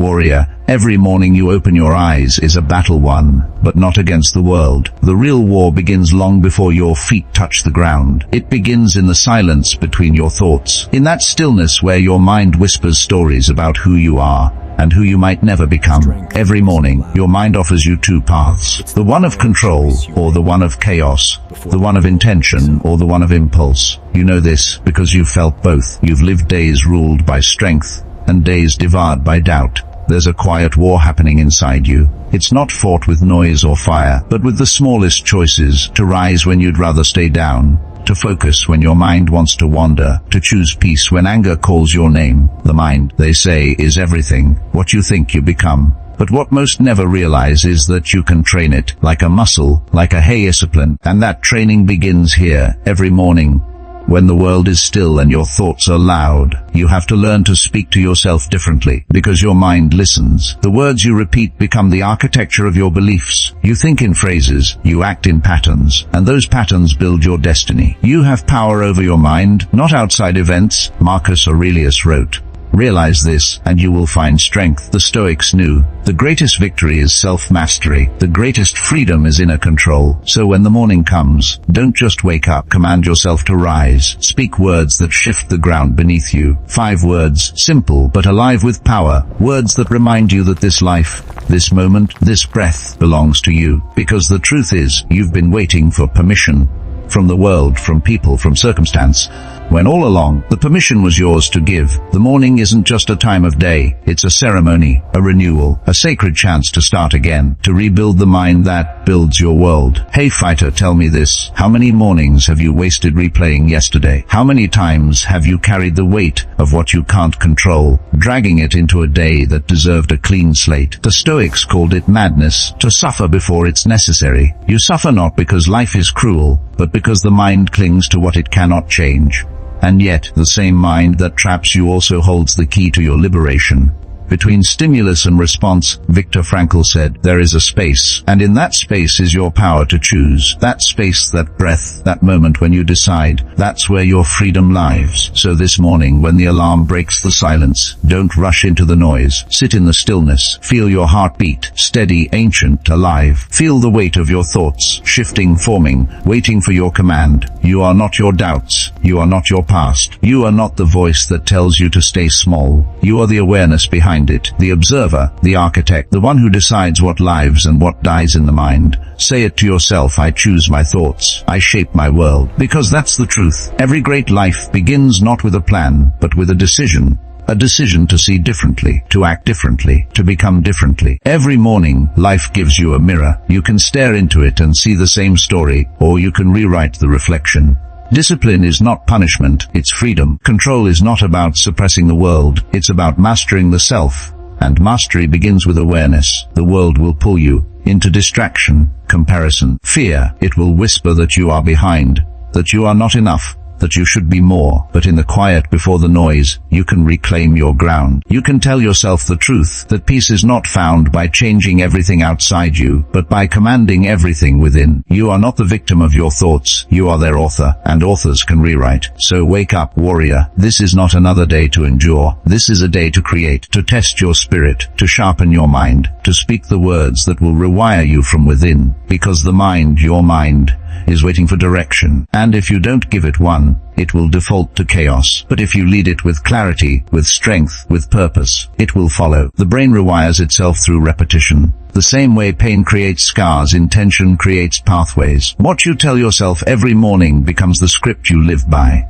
Warrior, every morning you open your eyes is a battle won, but not against the world. The real war begins long before your feet touch the ground. It begins in the silence between your thoughts, in that stillness where your mind whispers stories about who you are and who you might never become. Every morning, your mind offers you two paths, the one of control or the one of chaos, the one of intention or the one of impulse. You know this because you've felt both. You've lived days ruled by strength and days devoured by doubt. There's a quiet war happening inside you. It's not fought with noise or fire, but with the smallest choices: to rise when you'd rather stay down, to focus when your mind wants to wander, to choose peace when anger calls your name. The mind, they say, is everything. What you think you become. But what most never realize is that you can train it, like a muscle, like a discipline, and that training begins here, every morning. When the world is still and your thoughts are loud, you have to learn to speak to yourself differently, because your mind listens. The words you repeat become the architecture of your beliefs. You think in phrases, you act in patterns, and those patterns build your destiny. You have power over your mind, not outside events, Marcus Aurelius wrote. Realize this, and you will find strength. The Stoics knew, the greatest victory is self-mastery. The greatest freedom is inner control. So when the morning comes, don't just wake up. Command yourself to rise. Speak words that shift the ground beneath you. 5 words, simple but alive with power. Words that remind you that this life, this moment, this breath belongs to you. Because the truth is, you've been waiting for permission. From the world, from people, from circumstance, when all along, the permission was yours to give. The morning isn't just a time of day, it's a ceremony, a renewal, a sacred chance to start again, to rebuild the mind that builds your world. Hey fighter, tell me this. How many mornings have you wasted replaying yesterday? How many times have you carried the weight of what you can't control, dragging it into a day that deserved a clean slate? The Stoics called it madness, to suffer before it's necessary. You suffer not because life is cruel, but because the mind clings to what it cannot change. And yet, the same mind that traps you also holds the key to your liberation. Between stimulus and response, Viktor Frankl said, there is a space, and in that space is your power to choose. That space, that breath, that moment when you decide, that's where your freedom lies. So this morning, when the alarm breaks the silence, don't rush into the noise. Sit in the stillness. Feel your heartbeat, steady, ancient, alive. Feel the weight of your thoughts, shifting, forming, waiting for your command. You are not your doubts. You are not your past. You are not the voice that tells you to stay small. You are the awareness behind it, the observer, the architect, the one who decides what lives and what dies in the mind. Say it to yourself: I choose my thoughts, I shape my world. Because that's the truth. Every great life begins not with a plan, but with a decision. A decision to see differently, to act differently, to become differently. Every morning, life gives you a mirror. You can stare into it and see the same story, or you can rewrite the reflection. Discipline is not punishment, it's freedom. Control is not about suppressing the world, it's about mastering the self. And mastery begins with awareness. The world will pull you into distraction, comparison, fear. It will whisper that you are behind, that you are not enough, that you should be more. But in the quiet before the noise, you can reclaim your ground. You can tell yourself the truth, that peace is not found by changing everything outside you, but by commanding everything within. You are not the victim of your thoughts, you are their author, and authors can rewrite. So wake up, warrior. This is not another day to endure. This is a day to create, to test your spirit, to sharpen your mind, to speak the words that will rewire you from within. Because the mind, your mind, is waiting for direction, and if you don't give it one, it will default to chaos. But if you lead it with clarity, with strength, with purpose, it will follow. The brain rewires itself through repetition. The same way pain creates scars, intention creates pathways. What you tell yourself every morning becomes the script you live by.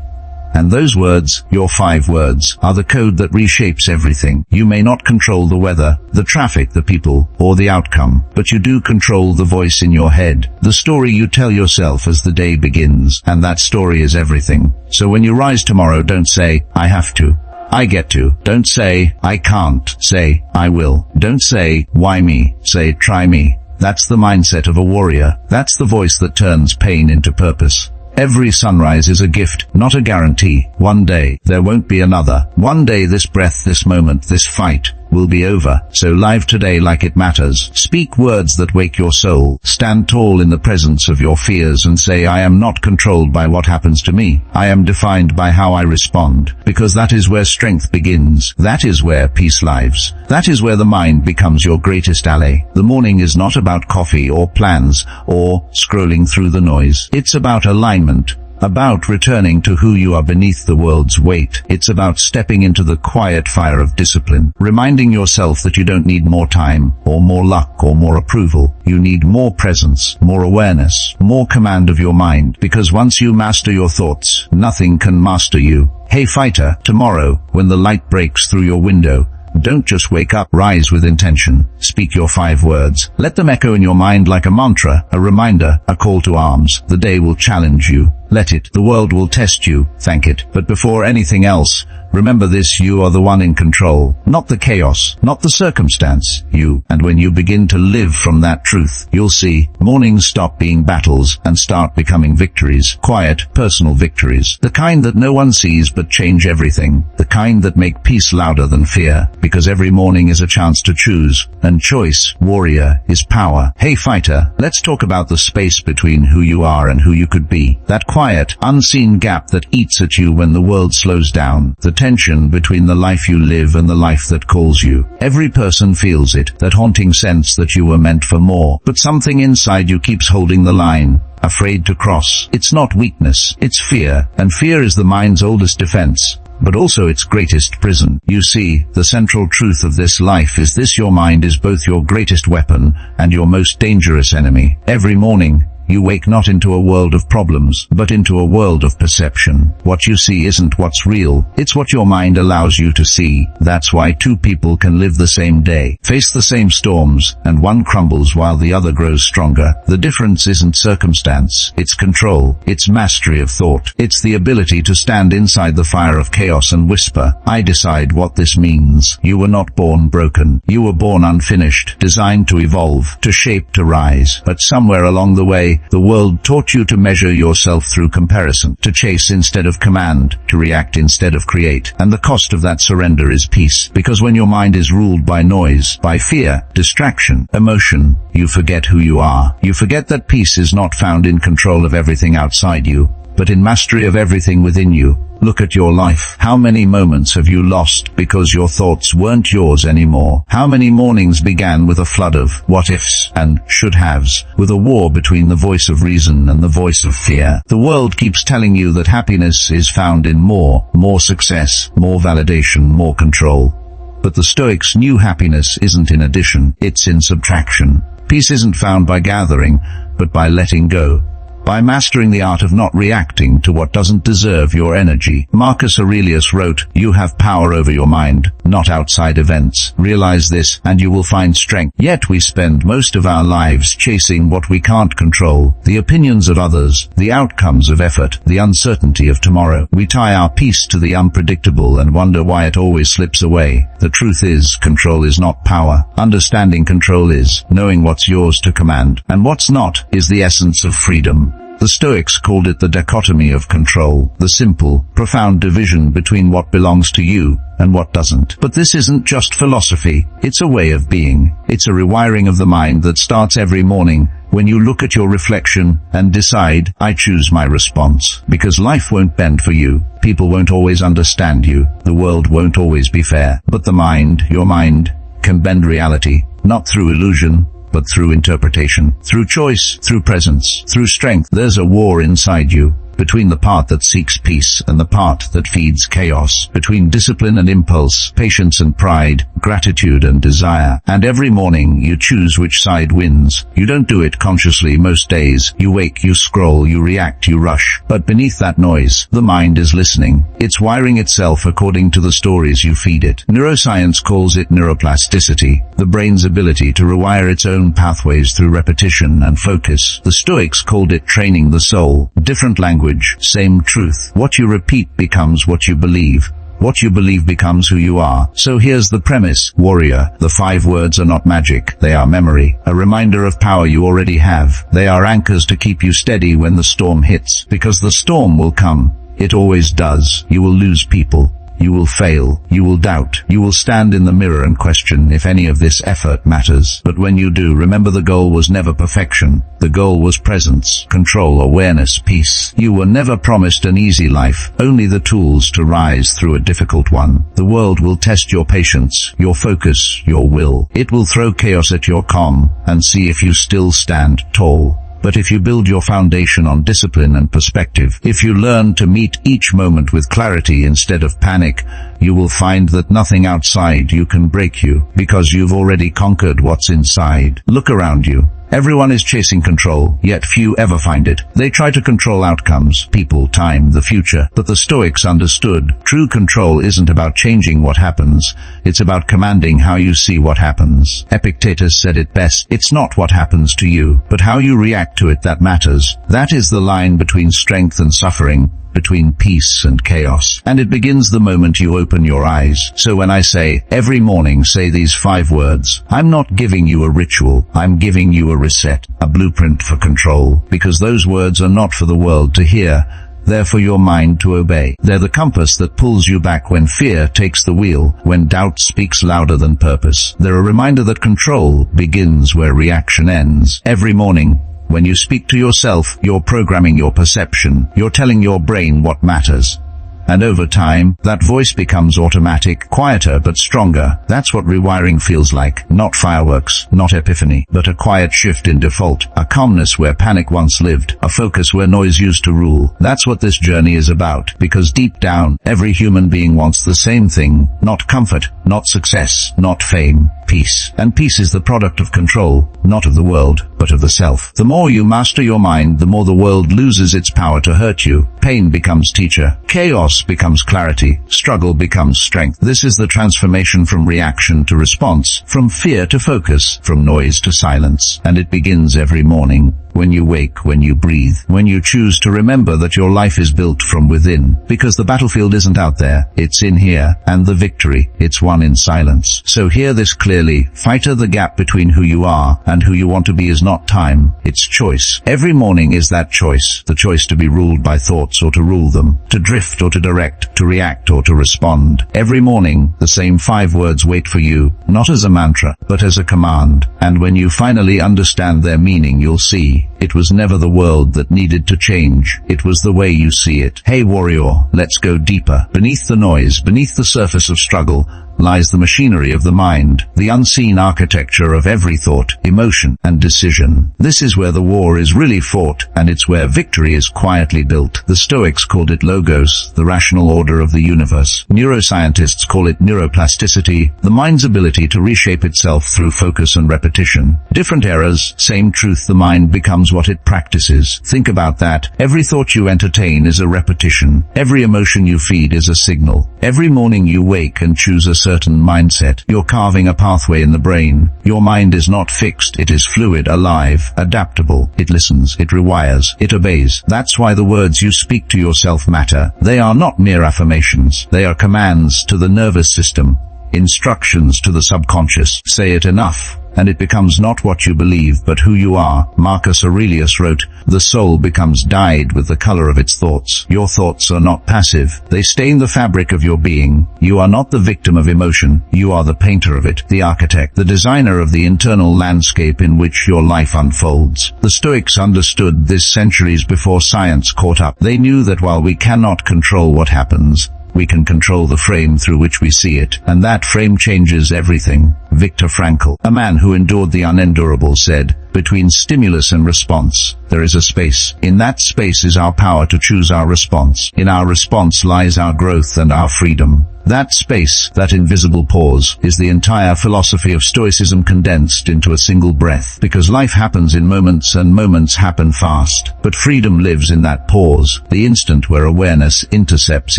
And those words, your 5 words, are the code that reshapes everything. You may not control the weather, the traffic, the people, or the outcome, but you do control the voice in your head, the story you tell yourself as the day begins, and that story is everything. So when you rise tomorrow, don't say, I have to, I get to. Don't say, I can't. Say, I will. Don't say, why me? Say, try me. That's the mindset of a warrior. That's the voice that turns pain into purpose. Every sunrise is a gift, not a guarantee. One day, there won't be another. One day, this breath, this moment, this fight, will be over. So live today like it matters. Speak words that wake your soul. Stand tall in the presence of your fears and say, I am not controlled by what happens to me. I am defined by how I respond. Because that is where strength begins. That is where peace lives. That is where the mind becomes your greatest ally. The morning is not about coffee or plans or scrolling through the noise. It's about alignment. About returning to who you are beneath the world's weight. It's about stepping into the quiet fire of discipline, reminding yourself that you don't need more time, or more luck, or more approval. You need more presence, more awareness, more command of your mind, because once you master your thoughts, nothing can master you. Hey fighter, tomorrow, when the light breaks through your window, don't just wake up, rise with intention. Speak your 5 words. Let them echo in your mind like a mantra, a reminder, a call to arms. The day will challenge you. Let it. The world will test you. Thank it. But before anything else, remember this: you are the one in control. Not the chaos, not the circumstance, you. And when you begin to live from that truth, you'll see mornings stop being battles and start becoming victories. Quiet, personal victories. The kind that no one sees but change everything. The kind that make peace louder than fear. Because every morning is a chance to choose. And choice, warrior, is power. Hey fighter, let's talk about the space between who you are and who you could be. That quiet, unseen gap that eats at you when the world slows down. The tension between the life you live and the life that calls you. Every person feels it, that haunting sense that you were meant for more. But something inside you keeps holding the line, afraid to cross. It's not weakness, it's fear. And fear is the mind's oldest defense, but also its greatest prison. You see, the central truth of this life is this: your mind is both your greatest weapon and your most dangerous enemy. Every morning, you wake not into a world of problems, but into a world of perception. What you see isn't what's real, it's what your mind allows you to see. That's why 2 people can live the same day, face the same storms, and one crumbles while the other grows stronger. The difference isn't circumstance, it's control, it's mastery of thought. It's the ability to stand inside the fire of chaos and whisper, I decide what this means. You were not born broken. You were born unfinished, designed to evolve, to shape, to rise. But somewhere along the way, the world taught you to measure yourself through comparison, to chase instead of command, to react instead of create. And the cost of that surrender is peace. Because when your mind is ruled by noise, by fear, distraction, emotion, you forget who you are. You forget that peace is not found in control of everything outside you, but in mastery of everything within you. Look at your life. How many moments have you lost because your thoughts weren't yours anymore? How many mornings began with a flood of what-ifs and should-haves, with a war between the voice of reason and the voice of fear? The world keeps telling you that happiness is found in more success, more validation, more control. But the Stoics knew happiness isn't in addition, it's in subtraction. Peace isn't found by gathering, but by letting go. By mastering the art of not reacting to what doesn't deserve your energy. Marcus Aurelius wrote, you have power over your mind, not outside events. Realize this, and you will find strength. Yet we spend most of our lives chasing what we can't control, the opinions of others, the outcomes of effort, the uncertainty of tomorrow. We tie our peace to the unpredictable and wonder why it always slips away. The truth is, control is not power. Understanding control is. Knowing what's yours to command, and what's not, is the essence of freedom. The Stoics called it the dichotomy of control, the simple, profound division between what belongs to you and what doesn't. But this isn't just philosophy, it's a way of being. It's a rewiring of the mind that starts every morning when you look at your reflection and decide, I choose my response. Because life won't bend for you, people won't always understand you, the world won't always be fair. But the mind, your mind, can bend reality, not through illusion, but through interpretation, through choice, through presence, through strength. There's a war inside you, between the part that seeks peace and the part that feeds chaos, between discipline and impulse, patience and pride, gratitude and desire. And every morning you choose which side wins. You don't do it consciously most days. You wake, you scroll, you react, you rush. But beneath that noise, the mind is listening. It's wiring itself according to the stories you feed it. Neuroscience calls it neuroplasticity, the brain's ability to rewire its own pathways through repetition and focus. The Stoics called it training the soul. Different language, same truth. What you repeat becomes what you believe. What you believe becomes who you are. So here's the premise, warrior. The 5 words are not magic. They are memory, a reminder of power you already have. They are anchors to keep you steady when the storm hits. Because the storm will come. It always does. You will lose people. You will fail. You will doubt. You will stand in the mirror and question if any of this effort matters. But when you do, remember the goal was never perfection. The goal was presence, control, awareness, peace. You were never promised an easy life, only the tools to rise through a difficult one. The world will test your patience, your focus, your will. It will throw chaos at your calm and see if you still stand tall. But if you build your foundation on discipline and perspective, if you learn to meet each moment with clarity instead of panic, you will find that nothing outside you can break you, because you've already conquered what's inside. Look around you. Everyone is chasing control, yet few ever find it. They try to control outcomes, people, time, the future. But the Stoics understood, true control isn't about changing what happens, it's about commanding how you see what happens. Epictetus said it best, it's not what happens to you, but how you react to it that matters. That is the line between strength and suffering, between peace and chaos. And it begins the moment you open your eyes. So when I say, every morning say these 5 words, I'm not giving you a ritual, I'm giving you a reset, a blueprint for control, because those words are not for the world to hear, they're for your mind to obey. They're the compass that pulls you back when fear takes the wheel, when doubt speaks louder than purpose. They're a reminder that control begins where reaction ends. Every morning, when you speak to yourself, you're programming your perception. You're telling your brain what matters. And over time, that voice becomes automatic, quieter but stronger. That's what rewiring feels like. Not fireworks, not epiphany, but a quiet shift in default, a calmness where panic once lived, a focus where noise used to rule. That's what this journey is about, because deep down, every human being wants the same thing, not comfort, not success, not fame, peace. And peace is the product of control, not of the world, but of the self. The more you master your mind, the more the world loses its power to hurt you. Pain becomes teacher. Chaos becomes clarity. Struggle becomes strength. This is the transformation from reaction to response, from fear to focus, from noise to silence. And it begins every morning. When you wake, when you breathe, when you choose to remember that your life is built from within. Because the battlefield isn't out there, it's in here. And the victory, it's won in silence. So hear this clearly. Fighter, the gap between who you are and who you want to be is not time, it's choice. Every morning is that choice. The choice to be ruled by thoughts or to rule them. To drift or to direct. To react or to respond. Every morning, the same 5 words wait for you. Not as a mantra, but as a command. And when you finally understand their meaning, you'll see it was never the world that needed to change. It was the way you see it. Hey warrior, let's go deeper. Beneath the noise, beneath the surface of struggle, lies the machinery of the mind, the unseen architecture of every thought, emotion, and decision. This is where the war is really fought, and it's where victory is quietly built. The Stoics called it logos, the rational order of the universe. Neuroscientists call it neuroplasticity, the mind's ability to reshape itself through focus and repetition. Different eras, same truth, the mind becomes what it practices. Think about that. Every thought you entertain is a repetition. Every emotion you feed is a signal. Every morning you wake and choose a certain mindset. You're carving a pathway in the brain. Your mind is not fixed, it is fluid, alive, adaptable. It listens, it rewires, it obeys. That's why the words you speak to yourself matter. They are not mere affirmations. They are commands to the nervous system, instructions to the subconscious. Say it enough, and it becomes not what you believe, but who you are. Marcus Aurelius wrote, "The soul becomes dyed with the color of its thoughts." Your thoughts are not passive. They stain the fabric of your being. You are not the victim of emotion. You are the painter of it, the architect, the designer of the internal landscape in which your life unfolds. The Stoics understood this centuries before science caught up. They knew that while we cannot control what happens, we can control the frame through which we see it, and that frame changes everything. Viktor Frankl, a man who endured the unendurable, said, "Between stimulus and response, there is a space. In that space is our power to choose our response. In our response lies our growth and our freedom." That space, that invisible pause, is the entire philosophy of Stoicism condensed into a single breath. Because life happens in moments and moments happen fast. But freedom lives in that pause, the instant where awareness intercepts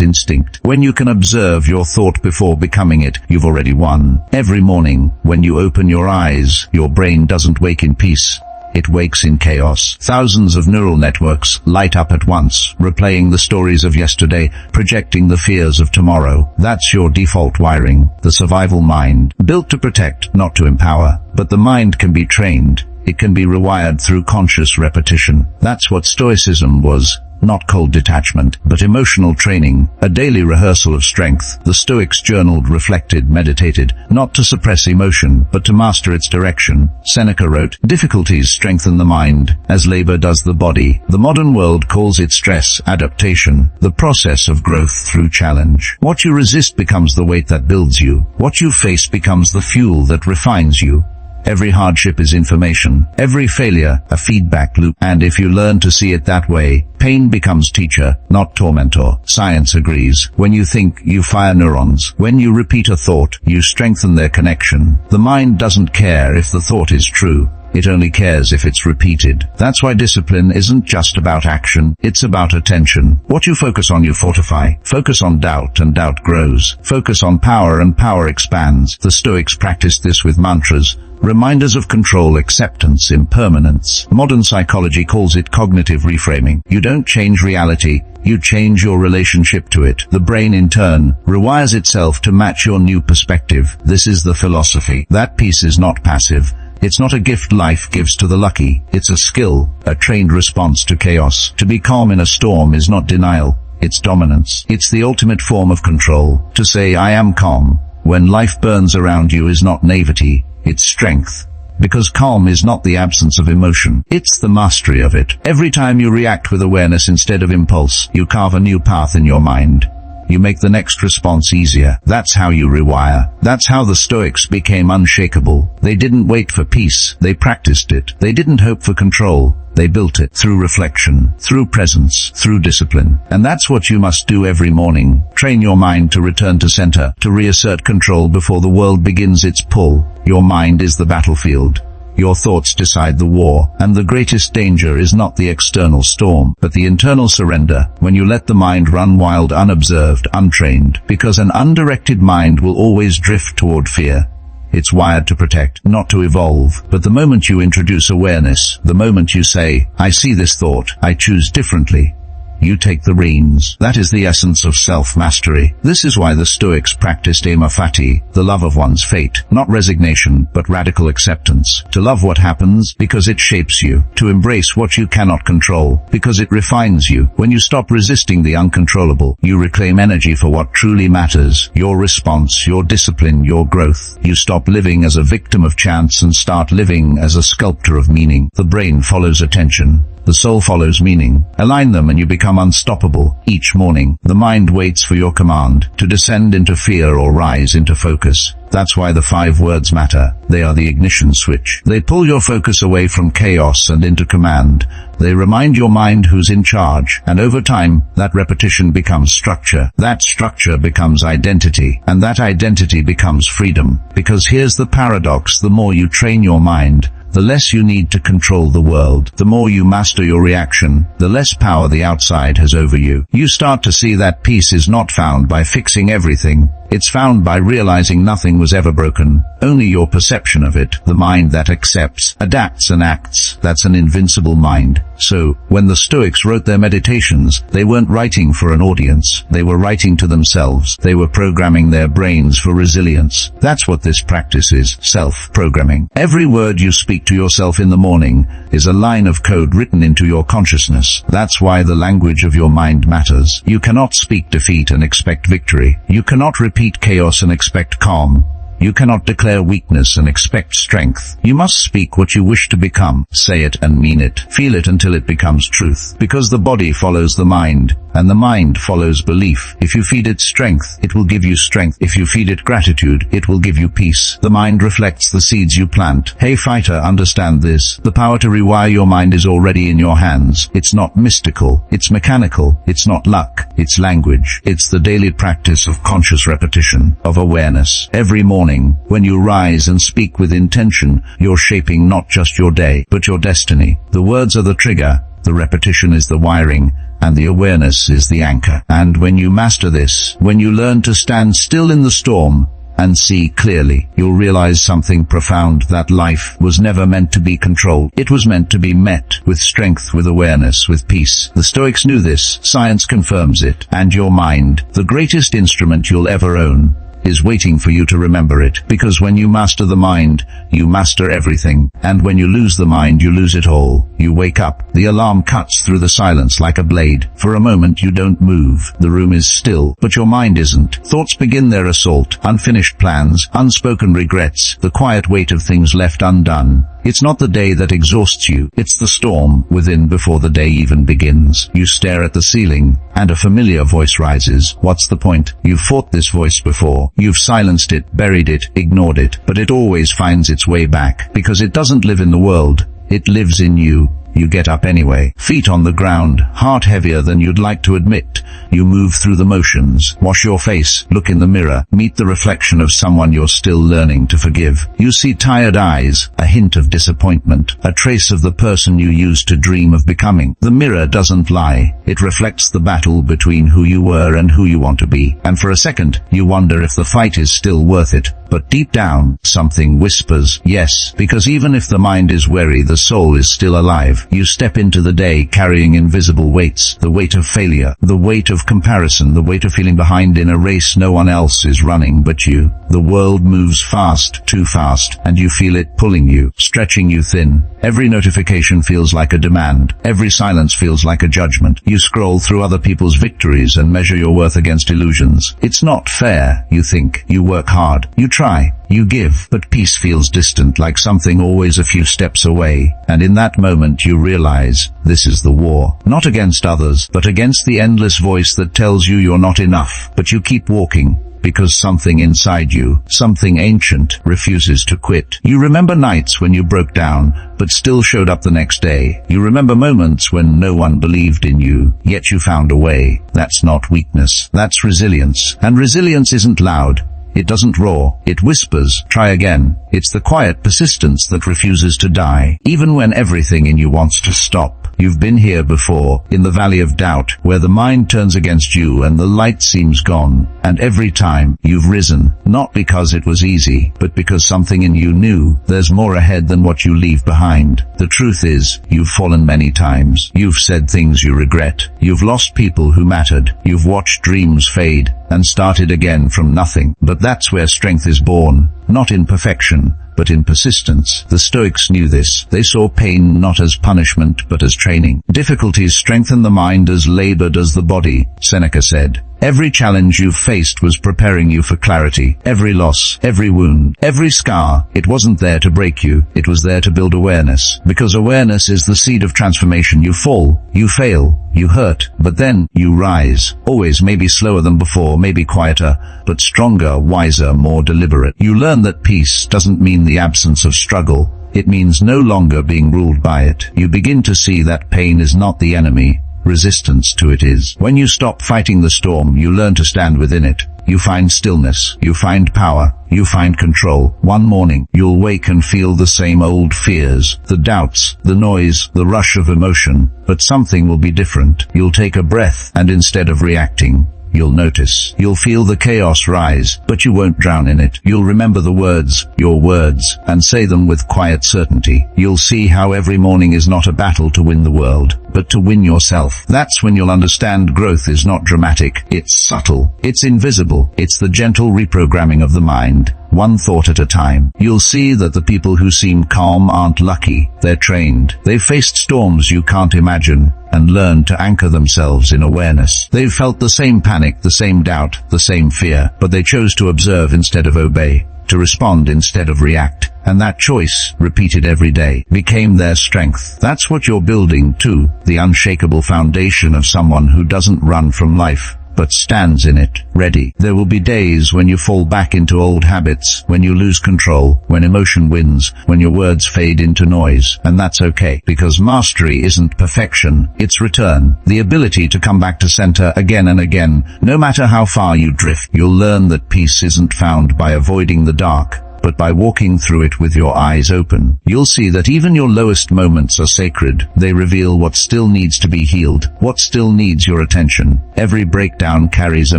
instinct. When you can observe your thought before becoming it, you've already won. Every morning, when you open your eyes, your brain doesn't wake in peace. It wakes in chaos. Thousands of neural networks light up at once, replaying the stories of yesterday, projecting the fears of tomorrow. That's your default wiring, the survival mind, built to protect, not to empower. But the mind can be trained. It can be rewired through conscious repetition. That's what Stoicism was. not cold detachment, but emotional training, a daily rehearsal of strength. The Stoics journaled, reflected, meditated, not to suppress emotion, but to master its direction. Seneca wrote, "Difficulties strengthen the mind, as labor does the body." The modern world calls it stress, adaptation, the process of growth through challenge. What you resist becomes the weight that builds you. What you face becomes the fuel that refines you. Every hardship is information, every failure a feedback loop, and if you learn to see it that way, pain becomes teacher, not tormentor. Science agrees. When you think, you fire neurons. When you repeat a thought, you strengthen their connection. The mind doesn't care if the thought is true. It only cares if it's repeated. That's why discipline isn't just about action, it's about attention. What you focus on, you fortify. Focus on doubt, and doubt grows. Focus on power, and power expands. The Stoics practiced this with mantras, reminders of control, acceptance, impermanence. Modern psychology calls it cognitive reframing. You don't change reality, you change your relationship to it. The brain, in turn, rewires itself to match your new perspective. This is the philosophy. That peace is not passive. It's not a gift life gives to the lucky. It's a skill, a trained response to chaos. To be calm in a storm is not denial, it's dominance. It's the ultimate form of control. To say, "I am calm," when life burns around you is not naivety, it's strength. Because calm is not the absence of emotion, it's the mastery of it. Every time you react with awareness instead of impulse, you carve a new path in your mind. You make the next response easier. That's how you rewire. That's how the Stoics became unshakable. They didn't wait for peace, they practiced it. They didn't hope for control, they built it. Through reflection, through presence, through discipline. And that's what you must do every morning. Train your mind to return to center, to reassert control before the world begins its pull. Your mind is the battlefield. Your thoughts decide the war, and the greatest danger is not the external storm, but the internal surrender, when you let the mind run wild, unobserved, untrained, because an undirected mind will always drift toward fear. It's wired to protect, not to evolve. But the moment you introduce awareness, the moment you say, "I see this thought, I choose differently," you take the reins. That is the essence of self-mastery. This is why the Stoics practiced amor fati, the love of one's fate. Not resignation, but radical acceptance. To love what happens, because it shapes you. To embrace what you cannot control, because it refines you. When you stop resisting the uncontrollable, you reclaim energy for what truly matters. Your response, your discipline, your growth. You stop living as a victim of chance and start living as a sculptor of meaning. The brain follows attention. The soul follows meaning. Align them and you become unstoppable. Each morning, the mind waits for your command, to descend into fear or rise into focus. That's why the 5 words matter. They are the ignition switch. They pull your focus away from chaos and into command. They remind your mind who's in charge, and over time, that repetition becomes structure. That structure becomes identity, and that identity becomes freedom. Because here's the paradox: the more you train your mind, the less you need to control the world. The more you master your reaction, the less power the outside has over you. You start to see that peace is not found by fixing everything. It's found by realizing nothing was ever broken, only your perception of it. The mind that accepts, adapts and acts, that's an invincible mind. So, when the Stoics wrote their meditations, they weren't writing for an audience, they were writing to themselves. They were programming their brains for resilience. That's what this practice is, self-programming. Every word you speak to yourself in the morning is a line of code written into your consciousness. That's why the language of your mind matters. You cannot speak defeat and expect victory. You cannot repeat chaos and expect calm. You cannot declare weakness and expect strength. You must speak what you wish to become. Say it and mean it. Feel it until it becomes truth. Because the body follows the mind, and the mind follows belief. If you feed it strength, it will give you strength. If you feed it gratitude, it will give you peace. The mind reflects the seeds you plant. Hey fighter, understand this. The power to rewire your mind is already in your hands. It's not mystical. It's mechanical. It's not luck. It's language. It's the daily practice of conscious repetition, of awareness. Every morning, when you rise and speak with intention, you're shaping not just your day, but your destiny. The words are the trigger, the repetition is the wiring, and the awareness is the anchor. And when you master this, when you learn to stand still in the storm and see clearly, you'll realize something profound, that life was never meant to be controlled. It was meant to be met with strength, with awareness, with peace. The Stoics knew this. Science confirms it. And your mind, the greatest instrument you'll ever own, is waiting for you to remember it. Because when you master the mind, you master everything. And when you lose the mind, you lose it all. You wake up. The alarm cuts through the silence like a blade. For a moment you don't move. The room is still, but your mind isn't. Thoughts begin their assault. Unfinished plans, unspoken regrets, the quiet weight of things left undone. It's not the day that exhausts you, it's the storm within before the day even begins. You stare at the ceiling, and a familiar voice rises. What's the point? You've fought this voice before. You've silenced it, buried it, ignored it, but it always finds its way back. Because it doesn't live in the world, it lives in you. You get up anyway, feet on the ground, heart heavier than you'd like to admit. You move through the motions, wash your face, look in the mirror, meet the reflection of someone you're still learning to forgive. You see tired eyes, a hint of disappointment, a trace of the person you used to dream of becoming. The mirror doesn't lie. It reflects the battle between who you were and who you want to be. And for a second, you wonder if the fight is still worth it. But deep down, something whispers, yes, because even if the mind is weary, the soul is still alive. You step into the day carrying invisible weights, the weight of failure, the weight of comparison, the weight of feeling behind in a race no one else is running but you. The world moves fast, too fast, and you feel it pulling you, stretching you thin. Every notification feels like a demand. Every silence feels like a judgment. You scroll through other people's victories and measure your worth against illusions. It's not fair, you think. You work hard. You try. You give. But peace feels distant, like something always a few steps away. And in that moment you realize, this is the war. Not against others, but against the endless voice that tells you you're not enough. But you keep walking. Because something inside you, something ancient, refuses to quit. You remember nights when you broke down, but still showed up the next day. You remember moments when no one believed in you, yet you found a way. That's not weakness, that's resilience. And resilience isn't loud. It doesn't roar, it whispers, try again. It's the quiet persistence that refuses to die, even when everything in you wants to stop. You've been here before, in the valley of doubt, where the mind turns against you and the light seems gone. And every time, you've risen, not because it was easy, but because something in you knew there's more ahead than what you leave behind. The truth is, you've fallen many times. You've said things you regret. You've lost people who mattered. You've watched dreams fade and started again from nothing. But that's where strength is born, not in perfection, but in persistence. The Stoics knew this. They saw pain not as punishment, but as training. Difficulties strengthen the mind as labor does the body, Seneca said. Every challenge you've faced was preparing you for clarity. Every loss, every wound, every scar, it wasn't there to break you. It was there to build awareness. Because awareness is the seed of transformation. You fall, you fail, you hurt, but then you rise. Always maybe slower than before, maybe quieter, but stronger, wiser, more deliberate. You learn that peace doesn't mean the absence of struggle. It means no longer being ruled by it. You begin to see that pain is not the enemy. Resistance to it is. When you stop fighting the storm, you learn to stand within it. You find stillness, you find power, you find control. One morning, you'll wake and feel the same old fears, the doubts, the noise, the rush of emotion, but something will be different. You'll take a breath, and instead of reacting, you'll notice. You'll feel the chaos rise, but you won't drown in it. You'll remember the words, your words, and say them with quiet certainty. You'll see how every morning is not a battle to win the world, but to win yourself. That's when you'll understand growth is not dramatic. It's subtle. It's invisible. It's the gentle reprogramming of the mind, one thought at a time. You'll see that the people who seem calm aren't lucky. They're trained. They've faced storms you can't imagine, and learned to anchor themselves in awareness. They've felt the same panic, the same doubt, the same fear, but they chose to observe instead of obey, to respond instead of react. And that choice, repeated every day, became their strength. That's what you're building too, the unshakable foundation of someone who doesn't run from life, but stands in it, ready. There will be days when you fall back into old habits, when you lose control, when emotion wins, when your words fade into noise. And that's okay, because mastery isn't perfection, it's return. The ability to come back to center again and again, no matter how far you drift. You'll learn that peace isn't found by avoiding the dark, but by walking through it with your eyes open. You'll see that even your lowest moments are sacred. They reveal what still needs to be healed, what still needs your attention. Every breakdown carries a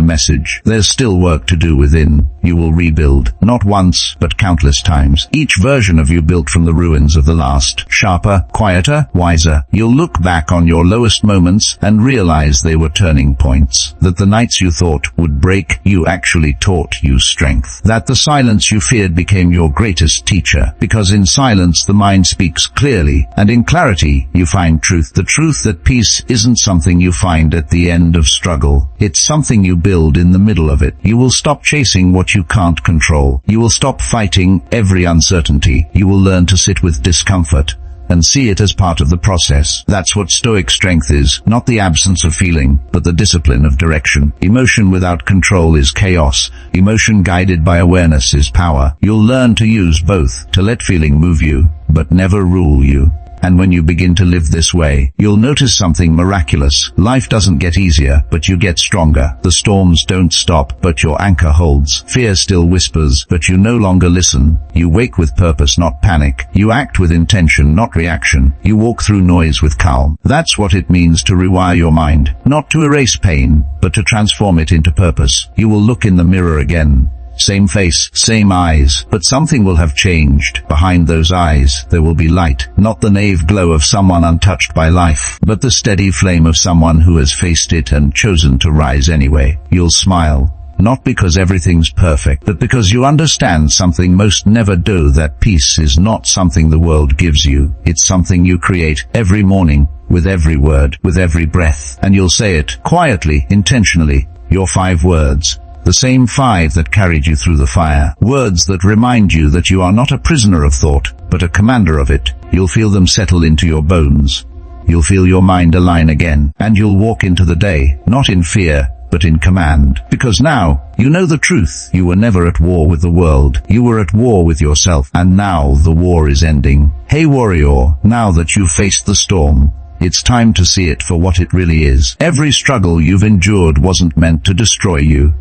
message. There's still work to do within. you will rebuild, not once, but countless times. Each version of you built from the ruins of the last, sharper, quieter, wiser. You'll look back on your lowest moments and realize they were turning points. That the nights you thought would break you actually taught you strength. That the silence you feared became your greatest teacher. Because in silence the mind speaks clearly, and in clarity you find truth. The truth that peace isn't something you find at the end of struggle. It's something you build in the middle of it. You will stop chasing what you can't control. You will stop fighting every uncertainty. You will learn to sit with discomfort and see it as part of the process. That's what Stoic strength is, not the absence of feeling, but the discipline of direction. Emotion without control is chaos. Emotion guided by awareness is power. You'll learn to use both, to let feeling move you, but never rule you. And when you begin to live this way, you'll notice something miraculous. Life doesn't get easier, but you get stronger. The storms don't stop, but your anchor holds. Fear still whispers, but you no longer listen. You wake with purpose, not panic. You act with intention, not reaction. You walk through noise with calm. That's what it means to rewire your mind. Not to erase pain, but to transform it into purpose. You will look in the mirror again. Same face, same eyes, but something will have changed. Behind those eyes, there will be light, not the naive glow of someone untouched by life, but the steady flame of someone who has faced it and chosen to rise anyway. You'll smile, not because everything's perfect, but because you understand something most never do, that peace is not something the world gives you. It's something you create every morning, with every word, with every breath. And you'll say it, quietly, intentionally, your 5 words. The same 5 that carried you through the fire. Words that remind you that you are not a prisoner of thought, but a commander of it. You'll feel them settle into your bones. You'll feel your mind align again. And you'll walk into the day, not in fear, but in command. Because now, you know the truth. You were never at war with the world. You were at war with yourself. And now the war is ending. Hey warrior, now that you've faced the storm, it's time to see it for what it really is. Every struggle you've endured wasn't meant to destroy you.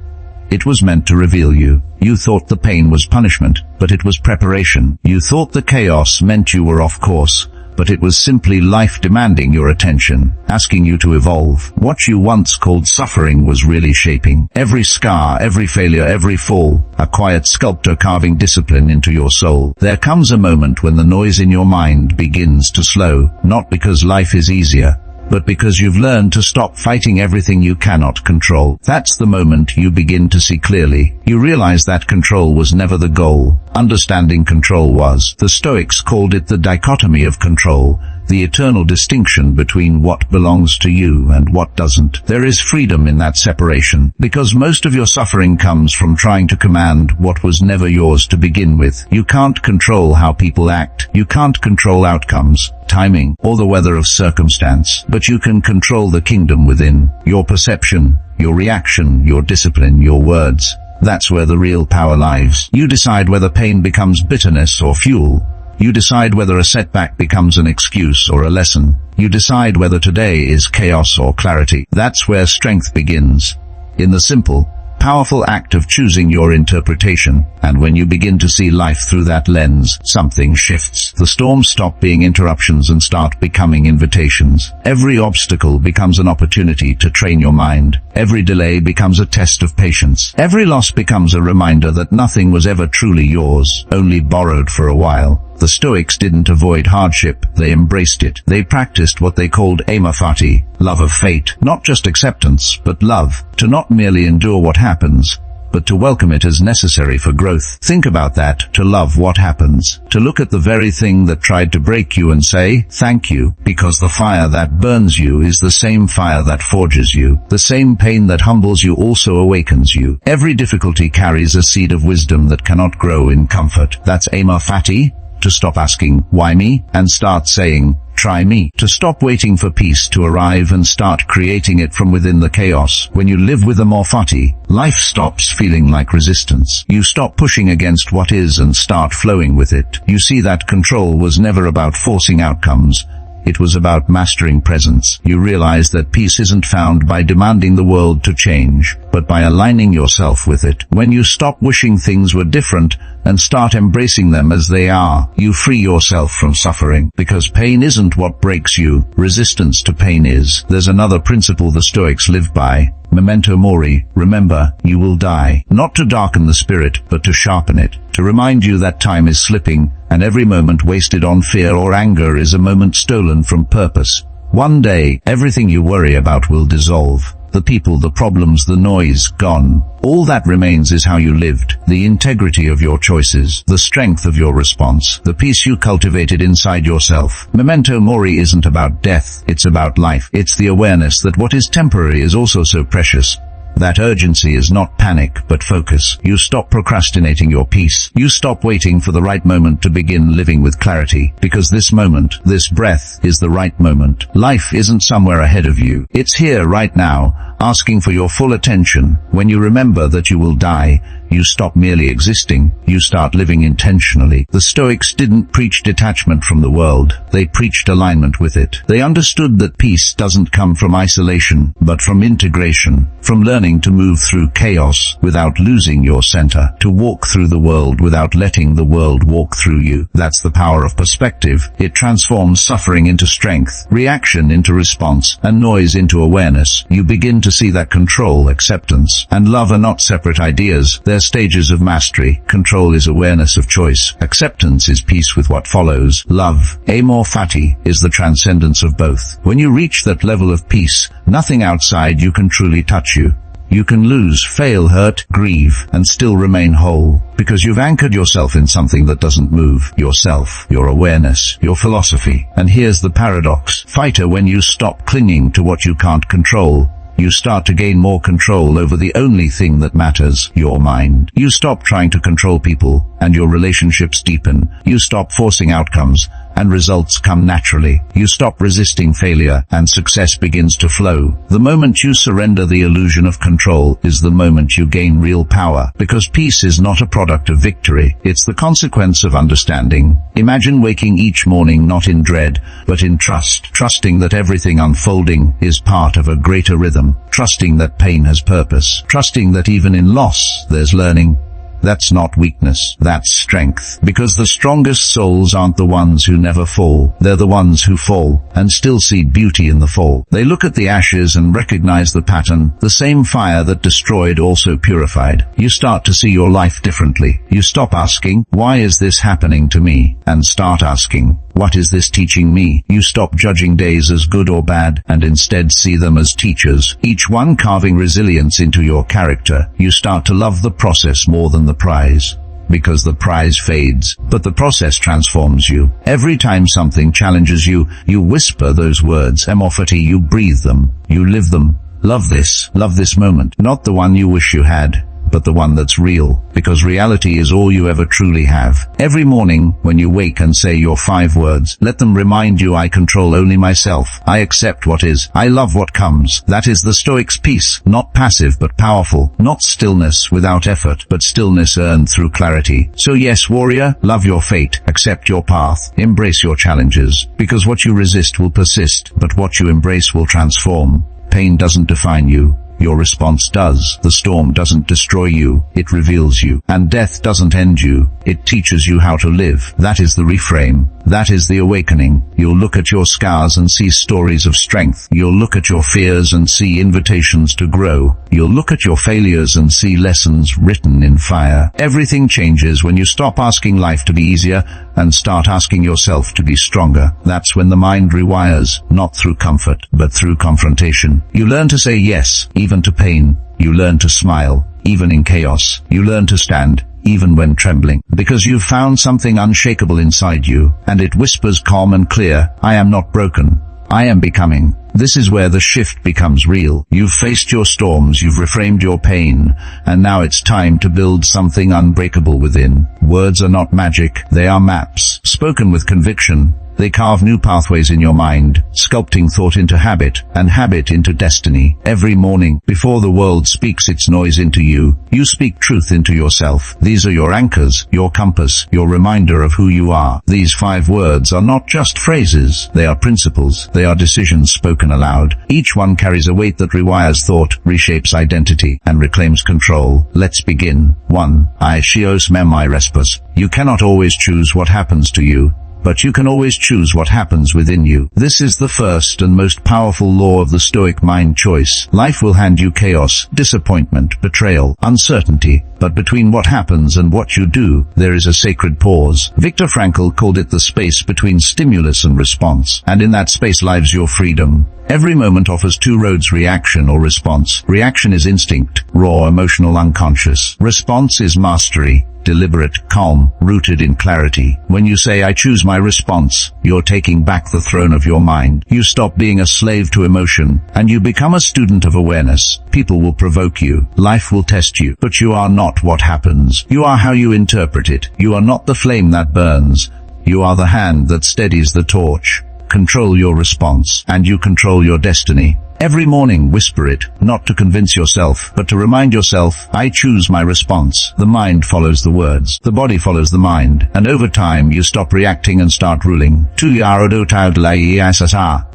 It was meant to reveal you. You thought the pain was punishment, but it was preparation. You thought the chaos meant you were off course, but it was simply life demanding your attention, asking you to evolve. What you once called suffering was really shaping. Every scar, every failure, every fall, a quiet sculptor carving discipline into your soul. There comes a moment when the noise in your mind begins to slow, not because life is easier, but because you've learned to stop fighting everything you cannot control. That's the moment you begin to see clearly. You realize that control was never the goal. Understanding control was. The Stoics called it the dichotomy of control, the eternal distinction between what belongs to you and what doesn't. There is freedom in that separation, because most of your suffering comes from trying to command what was never yours to begin with. You can't control how people act. You can't control outcomes, timing, or the weather of circumstance, but you can control the kingdom within. Your perception, your reaction, your discipline, your words. That's where the real power lies. You decide whether pain becomes bitterness or fuel. You decide whether a setback becomes an excuse or a lesson. You decide whether today is chaos or clarity. That's where strength begins. In the simple, powerful act of choosing your interpretation. And when you begin to see life through that lens, something shifts. The storms stop being interruptions and start becoming invitations. Every obstacle becomes an opportunity to train your mind. Every delay becomes a test of patience. Every loss becomes a reminder that nothing was ever truly yours, only borrowed for a while. The Stoics didn't avoid hardship, they embraced it. They practiced what they called amor fati, love of fate. Not just acceptance, but love. To not merely endure what happens, but to welcome it as necessary for growth. Think about that, to love what happens. To look at the very thing that tried to break you and say, thank you, because the fire that burns you is the same fire that forges you. The same pain that humbles you also awakens you. Every difficulty carries a seed of wisdom that cannot grow in comfort. That's amor fati. To stop asking, why me? And start saying, try me. To stop waiting for peace to arrive and start creating it from within the chaos. When you live with amor fati, life stops feeling like resistance. You stop pushing against what is and start flowing with it. You see that control was never about forcing outcomes. It was about mastering presence. You realize that peace isn't found by demanding the world to change, but by aligning yourself with it. When you stop wishing things were different and start embracing them as they are, you free yourself from suffering. Because pain isn't what breaks you, resistance to pain is. There's another principle the Stoics live by. Memento mori, remember, you will die. Not to darken the spirit, but to sharpen it. To remind you that time is slipping, and every moment wasted on fear or anger is a moment stolen from purpose. One day, everything you worry about will dissolve. The people, the problems, the noise, gone. All that remains is how you lived, the integrity of your choices, the strength of your response, the peace you cultivated inside yourself. Memento mori isn't about death, it's about life. It's the awareness that what is temporary is also so precious. That urgency is not panic, but focus. You stop procrastinating your peace. You stop waiting for the right moment to begin living with clarity. Because this moment, this breath, is the right moment. Life isn't somewhere ahead of you. It's here right now, asking for your full attention. When you remember that you will die, you stop merely existing, you start living intentionally. The Stoics didn't preach detachment from the world, they preached alignment with it. They understood that peace doesn't come from isolation, but from integration, from learning to move through chaos without losing your center, to walk through the world without letting the world walk through you. That's the power of perspective. It transforms suffering into strength, reaction into response, and noise into awareness. You begin to see that control, acceptance, and love are not separate ideas. They're stages of mastery. Control is awareness of choice. Acceptance is peace with what follows. Love, amor fati, is the transcendence of both. When you reach that level of peace, nothing outside you can truly touch you. You can lose, fail, hurt, grieve, and still remain whole, because you've anchored yourself in something that doesn't move. Yourself, your awareness, your philosophy. And here's the paradox. Fighter, when you stop clinging to what you can't control, you start to gain more control over the only thing that matters, your mind. You stop trying to control people, and your relationships deepen. You stop forcing outcomes, and results come naturally. You stop resisting failure, and success begins to flow. The moment you surrender the illusion of control is the moment you gain real power, because peace is not a product of victory, it's the consequence of understanding. Imagine waking each morning not in dread, but in trust, trusting that everything unfolding is part of a greater rhythm, trusting that pain has purpose, trusting that even in loss there's learning. That's not weakness, that's strength. Because the strongest souls aren't the ones who never fall, they're the ones who fall, and still see beauty in the fall. They look at the ashes and recognize the pattern, the same fire that destroyed also purified. You start to see your life differently. You stop asking, why is this happening to me? And start asking, what is this teaching me? You stop judging days as good or bad, and instead see them as teachers, each one carving resilience into your character. You start to love the process more than the prize. Because the prize fades, but the process transforms you. Every time something challenges you, you whisper those words, amor fati, you breathe them, you live them. Love this moment. Not the one you wish you had, but the one that's real, because reality is all you ever truly have. Every morning, when you wake and say your 5 words, let them remind you, I control only myself. I accept what is. I love what comes. That is the Stoic's peace, not passive but powerful, not stillness without effort, but stillness earned through clarity. So yes, warrior, love your fate, accept your path, embrace your challenges, because what you resist will persist, but what you embrace will transform. Pain doesn't define you. Your response does. The storm doesn't destroy you, it reveals you. And death doesn't end you, it teaches you how to live. That is the reframe. That is the awakening. You'll look at your scars and see stories of strength. You'll look at your fears and see invitations to grow. You'll look at your failures and see lessons written in fire. Everything changes when you stop asking life to be easier and start asking yourself to be stronger. That's when the mind rewires, not through comfort, but through confrontation. You learn to say yes, even to pain. You learn to smile, even in chaos. You learn to stand, even when trembling. Because you've found something unshakable inside you, and it whispers calm and clear, I am not broken. I am becoming. This is where the shift becomes real. You've faced your storms, you've reframed your pain, and now it's time to build something unbreakable within. Words are not magic, they are maps, spoken with conviction, They carve new pathways in your mind, sculpting thought into habit, and habit into destiny. Every morning, before the world speaks its noise into you, you speak truth into yourself. These are your anchors, your compass, your reminder of who you are. These 5 words are not just phrases, they are principles, they are decisions spoken aloud. Each one carries a weight that rewires thought, reshapes identity, and reclaims control. Let's begin. 1. I Shios Memai Respus. You cannot always choose what happens to you, but you can always choose what happens within you. This is the first and most powerful law of the Stoic mind: choice. Life will hand you chaos, disappointment, betrayal, uncertainty, but between what happens and what you do, there is a sacred pause. Viktor Frankl called it the space between stimulus and response, and in that space lies your freedom. Every moment offers 2 roads: reaction or response. Reaction is instinct, raw, emotional, unconscious. Response is mastery, deliberate, calm, rooted in clarity. When you say, I choose my response, you're taking back the throne of your mind. You stop being a slave to emotion, and you become a student of awareness. People will provoke you. Life will test you. But you are not what happens. You are how you interpret it. You are not the flame that burns. You are the hand that steadies the torch. Control your response, and you control your destiny. Every morning whisper it, not to convince yourself, but to remind yourself, I choose my response. The mind follows the words, the body follows the mind, and over time you stop reacting and start ruling.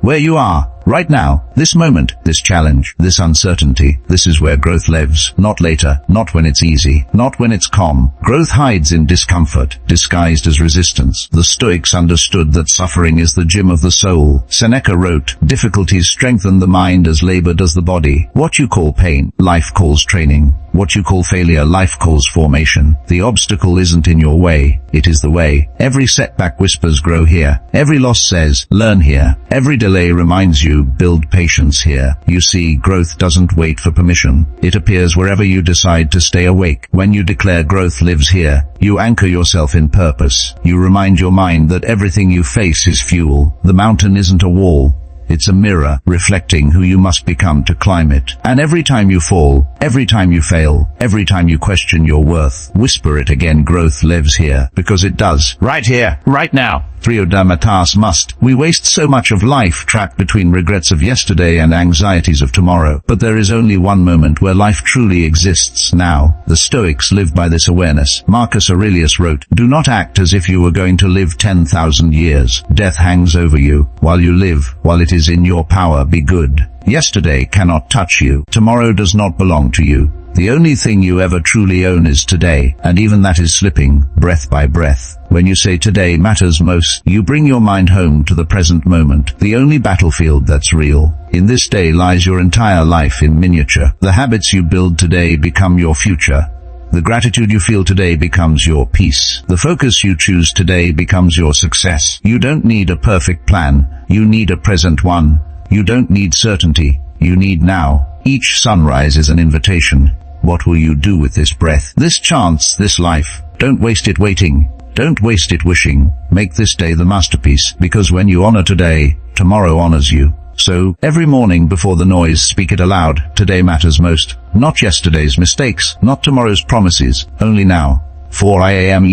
Where you are, right now, this moment, this challenge, this uncertainty, this is where growth lives. Not later, not when it's easy, not when it's calm. Growth hides in discomfort, disguised as resistance. The Stoics understood that suffering is the gym of the soul. Seneca wrote, difficulties strengthen the mind as labor does the body. What you call pain, life calls training. What you call failure, life calls formation. The obstacle isn't in your way, it is the way. Every setback whispers, grow here. Every loss says, learn here. Every delay reminds you, build patience here. You see, growth doesn't wait for permission. It appears wherever you decide to stay awake. When you declare growth lives here, you anchor yourself in purpose. You remind your mind that everything you face is fuel. The mountain isn't a wall. It's a mirror, reflecting who you must become to climb it. And every time you fall, every time you fail, every time you question your worth, whisper it again, growth lives here, because it does. Right here, right now. Triodamatas must. We waste so much of life trapped between regrets of yesterday and anxieties of tomorrow. But there is only one moment where life truly exists, now. The Stoics live by this awareness. Marcus Aurelius wrote, do not act as if you were going to live 10,000 years. Death hangs over you. While you live, while it is in your power, be good. Yesterday cannot touch you. Tomorrow does not belong to you. The only thing you ever truly own is today, and even that is slipping, breath by breath. When you say today matters most, you bring your mind home to the present moment, the only battlefield that's real. In this day lies your entire life in miniature. The habits you build today become your future. The gratitude you feel today becomes your peace. The focus you choose today becomes your success. You don't need a perfect plan, you need a present one. You don't need certainty, you need now. Each sunrise is an invitation. What will you do with this breath, this chance, this life? Don't waste it waiting. Don't waste it wishing. Make this day the masterpiece, because when you honor today, tomorrow honors you. So, every morning before the noise, speak it aloud. Today matters most. Not yesterday's mistakes, not tomorrow's promises, only now. 4 I.am.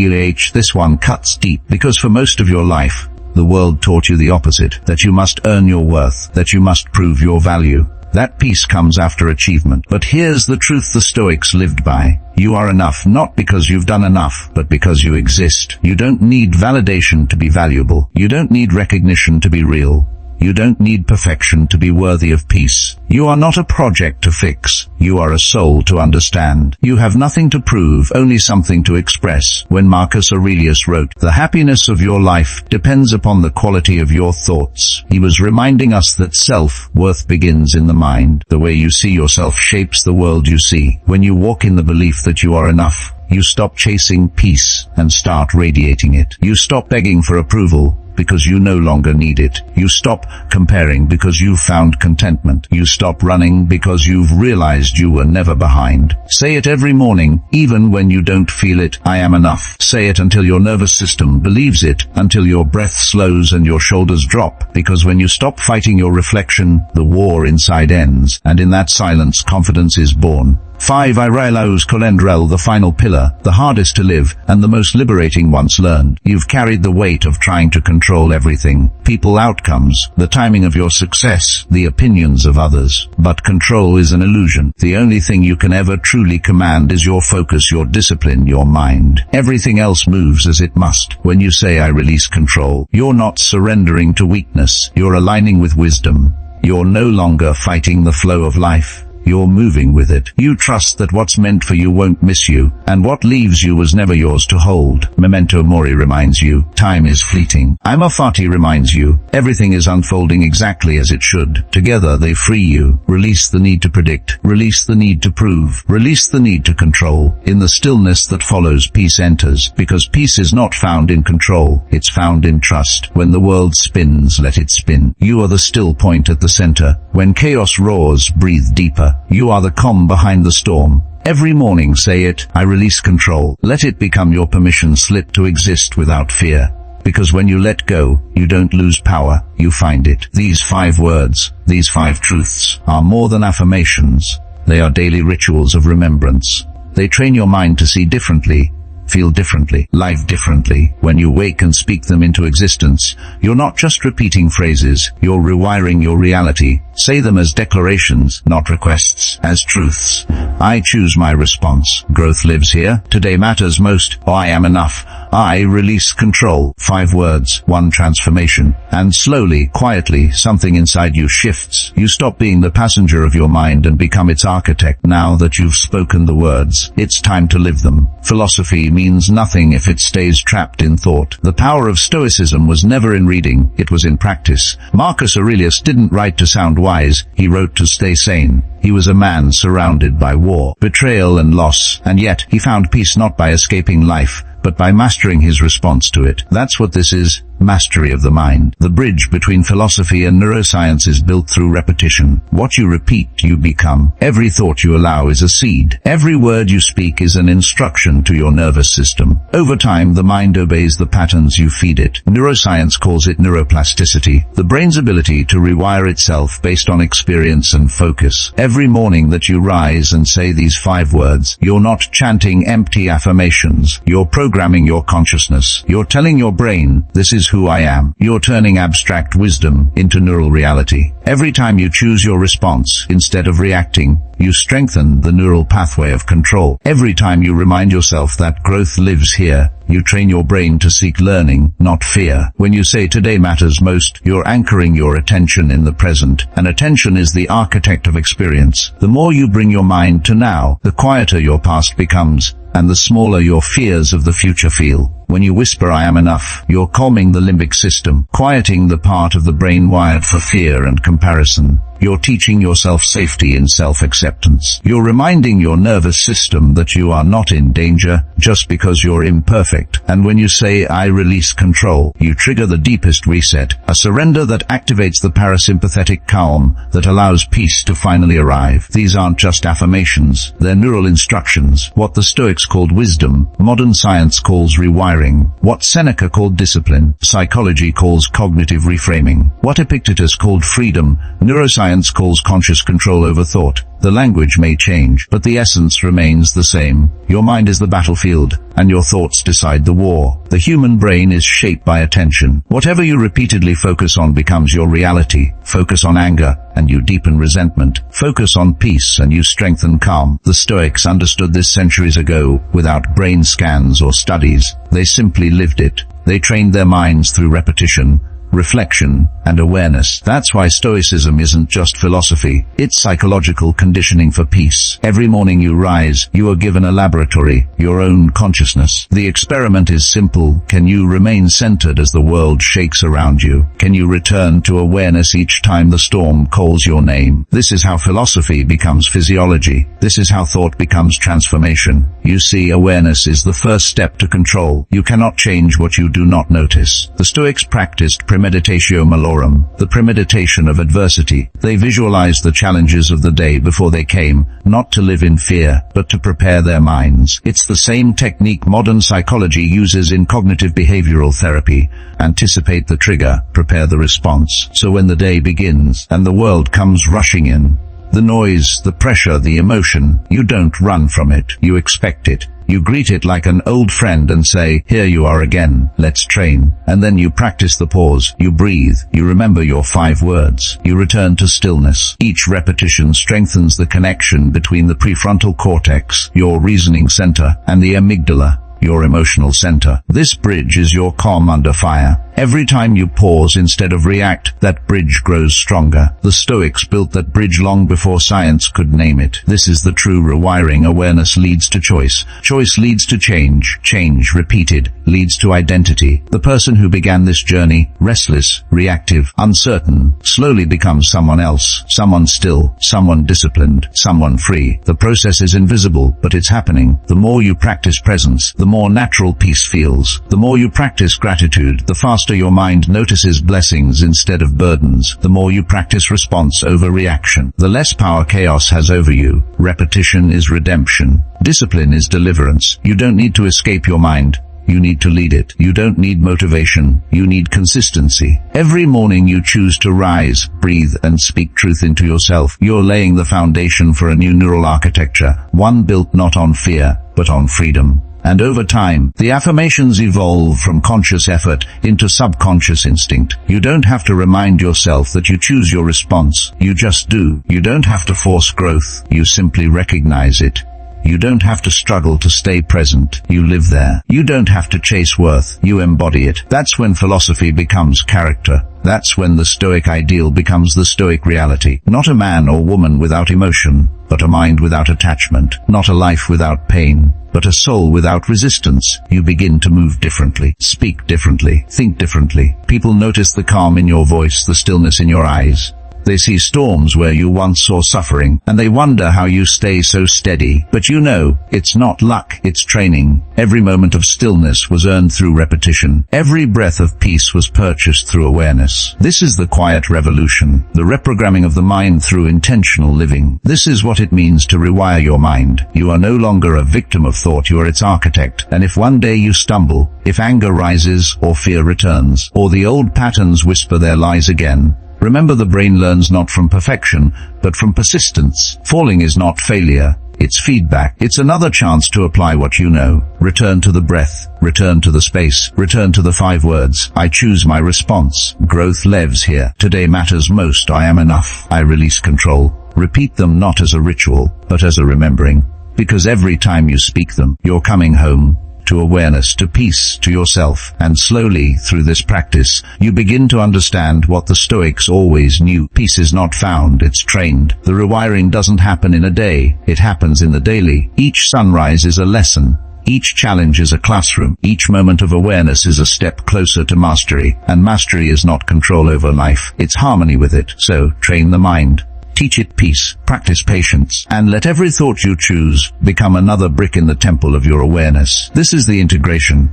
This one cuts deep, because for most of your life, the world taught you the opposite, that you must earn your worth, that you must prove your value. That peace comes after achievement. But here's the truth the Stoics lived by. You are enough, not because you've done enough, but because you exist. You don't need validation to be valuable. You don't need recognition to be real. You don't need perfection to be worthy of peace. You are not a project to fix. You are a soul to understand. You have nothing to prove, only something to express. When Marcus Aurelius wrote, the happiness of your life depends upon the quality of your thoughts, he was reminding us that self-worth begins in the mind. The way you see yourself shapes the world you see. When you walk in the belief that you are enough, you stop chasing peace and start radiating it. You stop begging for approval, because you no longer need it. You stop comparing because you've found contentment. You stop running because you've realized you were never behind. Say it every morning, even when you don't feel it. I am enough. Say it until your nervous system believes it, until your breath slows and your shoulders drop, because when you stop fighting your reflection, the war inside ends, and in that silence confidence is born. 5. Aurelius Colendrel, the final pillar, the hardest to live, and the most liberating once learned. You've carried the weight of trying to control everything. People, outcomes, the timing of your success, the opinions of others. But control is an illusion. The only thing you can ever truly command is your focus, your discipline, your mind. Everything else moves as it must. When you say I release control, you're not surrendering to weakness. You're aligning with wisdom. You're no longer fighting the flow of life. You're moving with it. You trust that what's meant for you won't miss you, and what leaves you was never yours to hold. Memento mori reminds you, time is fleeting. Amor fati reminds you, everything is unfolding exactly as it should. Together they free you. Release the need to predict. Release the need to prove. Release the need to control. In the stillness that follows, peace enters, because peace is not found in control. It's found in trust. When the world spins, let it spin. You are the still point at the center. When chaos roars, breathe deeper. You are the calm behind the storm. Every morning say it, I release control. Let it become your permission slip to exist without fear. Because when you let go, you don't lose power, you find it. These 5 words, these 5 truths, are more than affirmations. They are daily rituals of remembrance. They train your mind to see differently, feel differently, live differently. When you wake and speak them into existence, you're not just repeating phrases, you're rewiring your reality. Say them as declarations, not requests, as truths. I choose my response. Growth lives here. Today matters most. I am enough. I release control. 5 words, 1 transformation. And slowly, quietly, something inside you shifts. You stop being the passenger of your mind and become its architect. Now that you've spoken the words, it's time to live them. Philosophy means nothing if it stays trapped in thought. The power of Stoicism was never in reading, it was in practice. Marcus Aurelius didn't write to sound wise, he wrote to stay sane. He was a man surrounded by war, betrayal and loss, and yet he found peace not by escaping life, but by mastering his response to it. That's what this is. Mastery of the mind. The bridge between philosophy and neuroscience is built through repetition. What you repeat, you become. Every thought you allow is a seed. Every word you speak is an instruction to your nervous system. Over time, the mind obeys the patterns you feed it. Neuroscience calls it neuroplasticity, the brain's ability to rewire itself based on experience and focus. Every morning that you rise and say these 5 words, you're not chanting empty affirmations. You're programming your consciousness. You're telling your brain, this is who I am. You're turning abstract wisdom into neural reality. Every time you choose your response instead of reacting, you strengthen the neural pathway of control. Every time you remind yourself that growth lives here, you train your brain to seek learning, not fear. When you say today matters most, you're anchoring your attention in the present, and attention is the architect of experience. The more you bring your mind to now, the quieter your past becomes, and the smaller your fears of the future feel. When you whisper I am enough, you're calming the limbic system, quieting the part of the brain wired for fear and comparison. You're teaching yourself safety in self-acceptance. You're reminding your nervous system that you are not in danger just because you're imperfect. And when you say I release control, you trigger the deepest reset, a surrender that activates the parasympathetic calm that allows peace to finally arrive. These aren't just affirmations, they're neural instructions. What the Stoics called wisdom, modern science calls rewiring. What Seneca called discipline, psychology calls cognitive reframing. What Epictetus called freedom, neuroscience calls conscious control over thought. The language may change, but the essence remains the same. Your mind is the battlefield, and your thoughts decide the war. The human brain is shaped by attention. Whatever you repeatedly focus on becomes your reality. Focus on anger, and you deepen resentment. Focus on peace, and you strengthen calm. The Stoics understood this centuries ago, without brain scans or studies. They simply lived it. They trained their minds through repetition, reflection, and awareness. That's why Stoicism isn't just philosophy, it's psychological conditioning for peace. Every morning you rise, you are given a laboratory, your own consciousness. The experiment is simple. Can you remain centered as the world shakes around you? Can you return to awareness each time the storm calls your name? This is how philosophy becomes physiology. This is how thought becomes transformation. You see, awareness is the first step to control. You cannot change what you do not notice. The Stoics practiced premeditatio malorum, the premeditation of adversity. They visualized the challenges of the day before they came, not to live in fear, but to prepare their minds. It's the same technique modern psychology uses in cognitive behavioral therapy. Anticipate the trigger, prepare the response, so when the day begins, and the world comes rushing in, The noise, the pressure, the emotion. You don't run from it. You expect it. You greet it like an old friend and say, here you are again, let's train. And then you practice the pause, you breathe, you remember your 5 words, you return to stillness. Each repetition strengthens the connection between the prefrontal cortex, your reasoning center, and the amygdala, your emotional center. This bridge is your calm under fire. Every time you pause instead of react, that bridge grows stronger. The Stoics built that bridge long before science could name it. This is the true rewiring. Awareness leads to choice. Choice leads to change. Change, repeated, leads to identity. The person who began this journey, restless, reactive, uncertain, slowly becomes someone else. Someone still, someone disciplined, someone free. The process is invisible, but it's happening. The more you practice presence, the more natural peace feels. The more you practice gratitude, the faster your mind notices blessings instead of burdens. The more you practice response over reaction, the less power chaos has over you. Repetition is redemption. Discipline is deliverance. You don't need to escape your mind. You need to lead it. You don't need motivation. You need consistency. Every morning you choose to rise, breathe, and speak truth into yourself. You're laying the foundation for a new neural architecture, one built not on fear, but on freedom. And over time, the affirmations evolve from conscious effort into subconscious instinct. You don't have to remind yourself that you choose your response. You just do. You don't have to force growth. You simply recognize it. You don't have to struggle to stay present. You live there. You don't have to chase worth. You embody it. That's when philosophy becomes character. That's when the Stoic ideal becomes the Stoic reality. Not a man or woman without emotion, but a mind without attachment. Not a life without pain, but a soul without resistance. You begin to move differently, speak differently, think differently. People notice the calm in your voice, the stillness in your eyes. They see storms where you once saw suffering, and they wonder how you stay so steady. But you know, it's not luck, it's training. Every moment of stillness was earned through repetition. Every breath of peace was purchased through awareness. This is the quiet revolution, the reprogramming of the mind through intentional living. This is what it means to rewire your mind. You are no longer a victim of thought, you are its architect. And if one day you stumble, if anger rises, or fear returns, or the old patterns whisper their lies again, remember, the brain learns not from perfection, but from persistence. Falling is not failure, it's feedback. It's another chance to apply what you know. Return to the breath, return to the space, return to the 5 words. I choose my response. Growth lives here. Today matters most. I am enough. I release control. Repeat them not as a ritual, but as a remembering. Because every time you speak them, you're coming home. To awareness, to peace, to yourself. And slowly, through this practice, you begin to understand what the Stoics always knew. Peace is not found, it's trained. The rewiring doesn't happen in a day, it happens in the daily. Each sunrise is a lesson. Each challenge is a classroom. Each moment of awareness is a step closer to mastery. And mastery is not control over life, it's harmony with it. So, train the mind. Teach it peace, practice patience, and let every thought you choose become another brick in the temple of your awareness. This is the integration,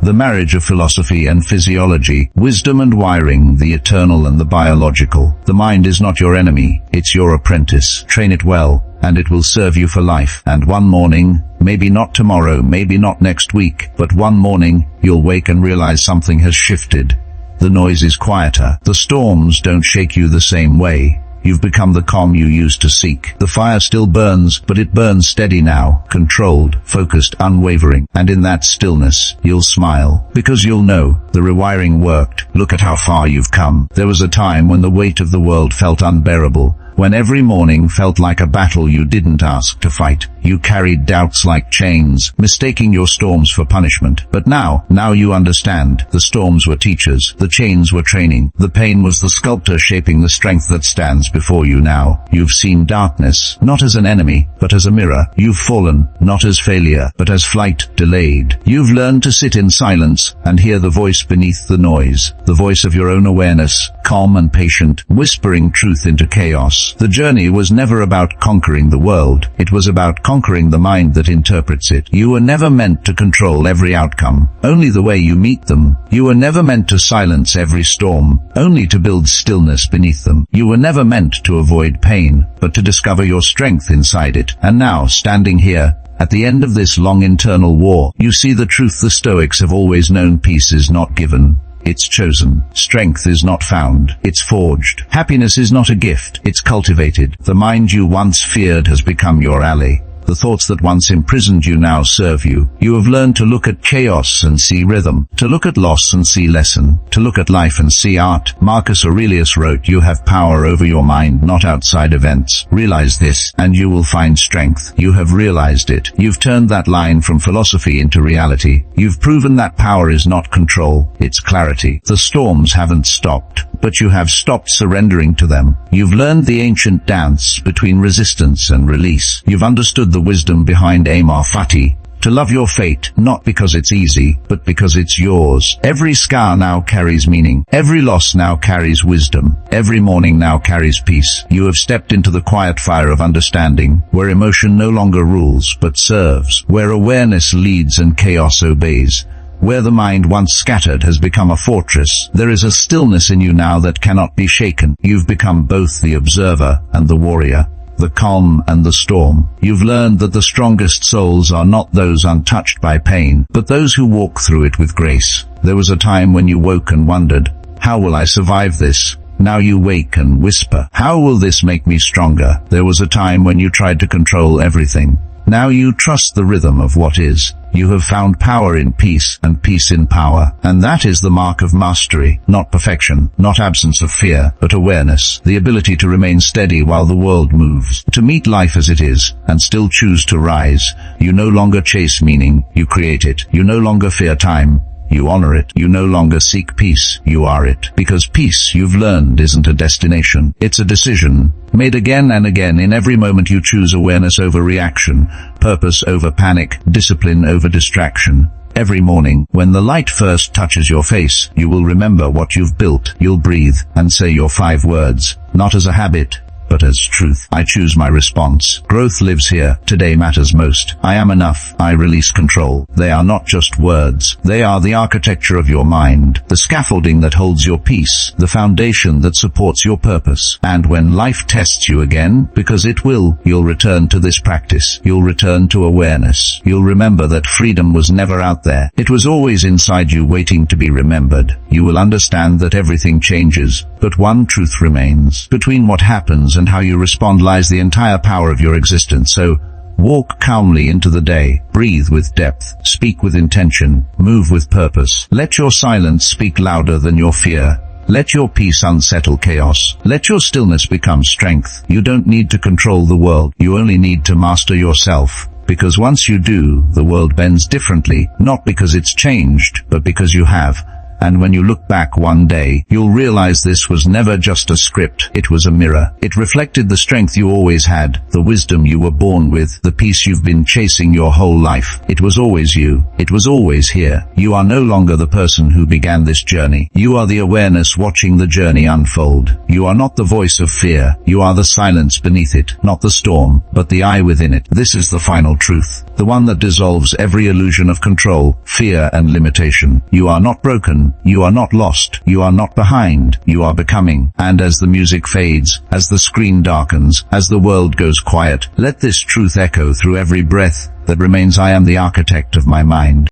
the marriage of philosophy and physiology, wisdom and wiring, the eternal and the biological. The mind is not your enemy, it's your apprentice. Train it well, and it will serve you for life. And one morning, maybe not tomorrow, maybe not next week, but one morning, you'll wake and realize something has shifted. The noise is quieter. The storms don't shake you the same way. You've become the calm you used to seek. The fire still burns, but it burns steady now, controlled, focused, unwavering. And in that stillness, you'll smile, because you'll know, the rewiring worked. Look at how far you've come. There was a time when the weight of the world felt unbearable, when every morning felt like a battle you didn't ask to fight. You carried doubts like chains, mistaking your storms for punishment. But now you understand. The storms were teachers, the chains were training, the pain was the sculptor shaping the strength that stands before you now. You've seen darkness, not as an enemy, but as a mirror. You've fallen, not as failure, but as flight delayed. You've learned to sit in silence and hear the voice beneath the noise, the voice of your own awareness, calm and patient, whispering truth into chaos. The journey was never about conquering the world, it was about conquering the mind that interprets it. You were never meant to control every outcome, only the way you meet them. You were never meant to silence every storm, only to build stillness beneath them. You were never meant to avoid pain, but to discover your strength inside it. And now, standing here, at the end of this long internal war, you see the truth the Stoics have always known: peace is not given, It's chosen. Strength is not found, it's forged. Happiness is not a gift, it's cultivated. The mind you once feared has become your ally. The thoughts that once imprisoned you now serve you. You have learned to look at chaos and see rhythm, to look at loss and see lesson, to look at life and see art. Marcus Aurelius wrote, "You have power over your mind, not outside events. Realize this, and you will find strength." You have realized it. You've turned that line from philosophy into reality. You've proven that power is not control, it's clarity. The storms haven't stopped, but you have stopped surrendering to them. You've learned the ancient dance between resistance and release. You've understood the wisdom behind amor fati, to love your fate, not because it's easy, but because it's yours. Every scar now carries meaning. Every loss now carries wisdom. Every morning now carries peace. You have stepped into the quiet fire of understanding, where emotion no longer rules, but serves, where awareness leads and chaos obeys. Where the mind once scattered has become a fortress. There is a stillness in you now that cannot be shaken. You've become both the observer and the warrior, the calm and the storm. You've learned that the strongest souls are not those untouched by pain, but those who walk through it with grace. There was a time when you woke and wondered, how will I survive this? Now you wake and whisper, how will this make me stronger? There was a time when you tried to control everything. Now you trust the rhythm of what is. You have found power in peace and peace in power. And that is the mark of mastery, not perfection, not absence of fear, but awareness, the ability to remain steady while the world moves, to meet life as it is, and still choose to rise. You no longer chase meaning, you create it. You no longer fear time, you honor it. You no longer seek peace, you are it. Because peace, you've learned, isn't a destination. It's a decision, made again and again. In every moment you choose awareness over reaction, purpose over panic, discipline over distraction. Every morning, when the light first touches your face, you will remember what you've built. You'll breathe and say your 5 words, not as a habit, but as truth. I choose my response. Growth lives here. Today matters most. I am enough. I release control. They are not just words. They are the architecture of your mind, the scaffolding that holds your peace, the foundation that supports your purpose. And when life tests you again, because it will, you'll return to this practice. You'll return to awareness. You'll remember that freedom was never out there. It was always inside you, waiting to be remembered. You will understand that everything changes, but one truth remains. Between what happens and how you respond lies the entire power of your existence. So, walk calmly into the day, breathe with depth, speak with intention, move with purpose. Let your silence speak louder than your fear. Let your peace unsettle chaos. Let your stillness become strength. You don't need to control the world, you only need to master yourself. Because once you do, the world bends differently, not because it's changed, but because you have. And when you look back one day, you'll realize this was never just a script, it was a mirror. It reflected the strength you always had, the wisdom you were born with, the peace you've been chasing your whole life. It was always you. It was always here. You are no longer the person who began this journey. You are the awareness watching the journey unfold. You are not the voice of fear. You are the silence beneath it, not the storm, but the eye within it. This is the final truth, the one that dissolves every illusion of control, fear and limitation. You are not broken. You are not lost. You are not behind. You are becoming. And as the music fades, as the screen darkens, as the world goes quiet, let this truth echo through every breath that remains. I am the architect of my mind.